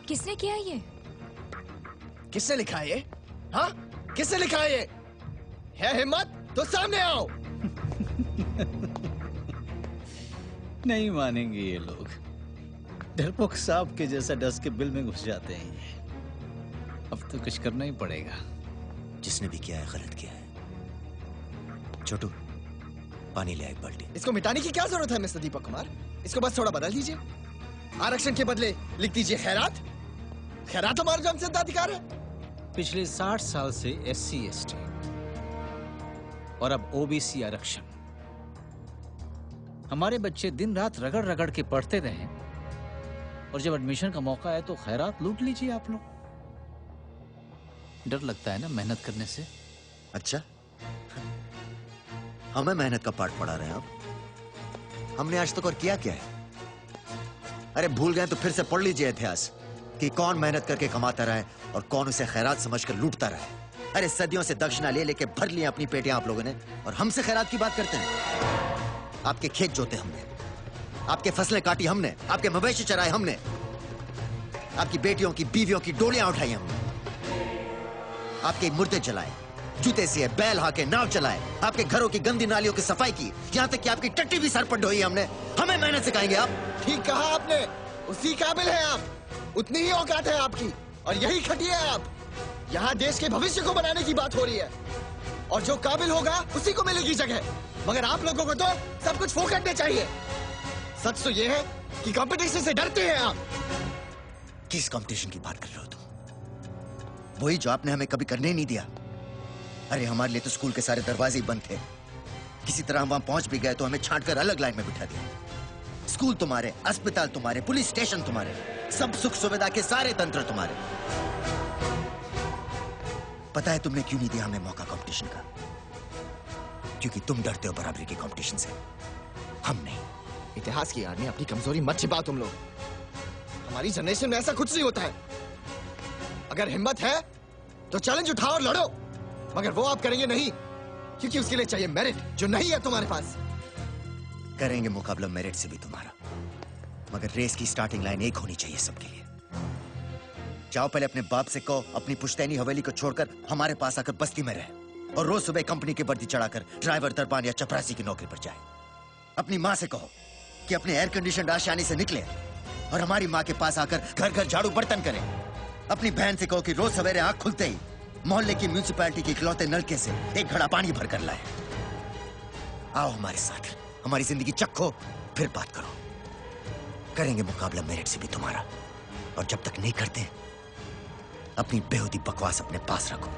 किसने किया ये? किसने लिखा है ये? हाँ? किसने लिखा है ये? है हिम्मत तो सामने आओ। नहीं मानेंगे ये लोग। डरपोक सांप के जैसा डस के बिल में घुस जाते हैं। अब तो कुछ करना ही पड़ेगा। जिसने भी किया है गलत किया है। छोटू, पानी ले आई बाल्टी। इसको मिटाने की क्या जरूरत है मिस्टर दीपक कुमार? इसको बस थोड़ा बदल दीजिए। आरक्षण के बदले लिख दीजिए खैरात। खैरात हमारा जन्मसिद्ध अधिकार है। पिछले 60 साल से SC ST और अब OBC आरक्षण। हमारे बच्चे दिन रात रगड़ रगड़ के पढ़ते रहे और जब एडमिशन का मौका है तो खैरात लूट लीजिए आप लोग। डर लगता है ना मेहनत करने से। अच्छा, हमें मेहनत का पाठ पढ़ा रहे हैं आप। हमने आज तक और किया क्या है? अरे भूल गए तो फिर से पढ़ लीजिए इतिहास कि कौन मेहनत करके कमाता रहा है और कौन उसे खैरात समझकर लूटता रहा है। अरे सदियों से दक्षिणा ले लेके भर लिए अपनी पेटियां आप लोगों ने और हमसे खैरात की बात करते हैं। आपके खेत जोते हमने, आपके फसलें काटी हमने, आपके मवेशी चराए हमने, आपकी बेटियों की बीवियों की डोलियां उठाई हमने, आपके मुर्दे जलाए, जूते सिए, बैल हाके, नाव चलाए, आपके घरों की गंदी नालियों की सफाई की, यहां तक कि आपकी टट्टी भी सर पर ढोई हमने। हमें मेहनत सिखाएंगे आप? ठीक कहा आपने। उसी काबिल है आप, उतनी ही औकात है आपकी और यही खटिया है आप। यहाँ देश के भविष्य को बनाने की बात हो रही है और जो काबिल होगा उसी को मिलेगी जगह। मगर आप लोगों को तो सब कुछ फोकट में चाहिए। सच तो ये है कि कंपटीशन से डरते हैं आप। किस कंपटीशन की बात कर रहे हो तुम? वही जो आपने हमें कभी करने नहीं दिया। अरे हमारे लिए तो स्कूल के सारे दरवाजे ही बंद थे। किसी तरह हम वहां पहुंच भी गए तो हमें छांटकर अलग लाइन में बिठा दिया। स्कूल तुम्हारे, अस्पताल तुम्हारे, पुलिस स्टेशन तुम्हारे, सब सुख सुविधा के सारे तंत्र तुम्हारे। पता है तुमने क्यों नहीं दिया हमें मौका कंपटीशन का? क्योंकि तुम डरते हो बराबरी के कंपटीशन से, हम नहीं। इतिहास की यार में अपनी कमजोरी मत छिपाओ तुम लोग। हमारी जनरेशन में ऐसा कुछ नहीं होता है। अगर हिम्मत है तो चैलेंज उठाओ और लड़ो, मगर वो आप करेंगे नहीं क्योंकि उसके लिए चाहिए मेरिट जो नहीं है तुम्हारे पास। करेंगे मुकाबला मेरिट से भी तुम्हारा, मगर रेस की स्टार्टिंग लाइन एक होनी चाहिए सबके लिए। जाओ पहले अपने बाप से कहो अपनी पुश्तैनी हवेली को छोड़कर हमारे पास आकर बस्ती में रहे और रोज सुबह कंपनी की वर्दी चढ़ाकर ड्राइवर, दरबान या चपरासी की नौकरी पर जाए। अपनी माँ से कहो कि अपने एयर कंडीशन आशियाने से निकले और हमारी माँ के पास आकर घर घर झाड़ू बर्तन करें। अपनी बहन से कहो कि रोज सवेरे आंख खुलते ही मोहल्ले की म्यूनिसिपैलिटी के इकलौते नलके से एक घड़ा पानी भर कर लाए। आओ हमारे साथ, हमारी जिंदगी चखो, फिर बात करो। करेंगे मुकाबला मेरिट से भी तुम्हारा, और जब तक नहीं करते अपनी बेहुदी बकवास अपने पास रखो।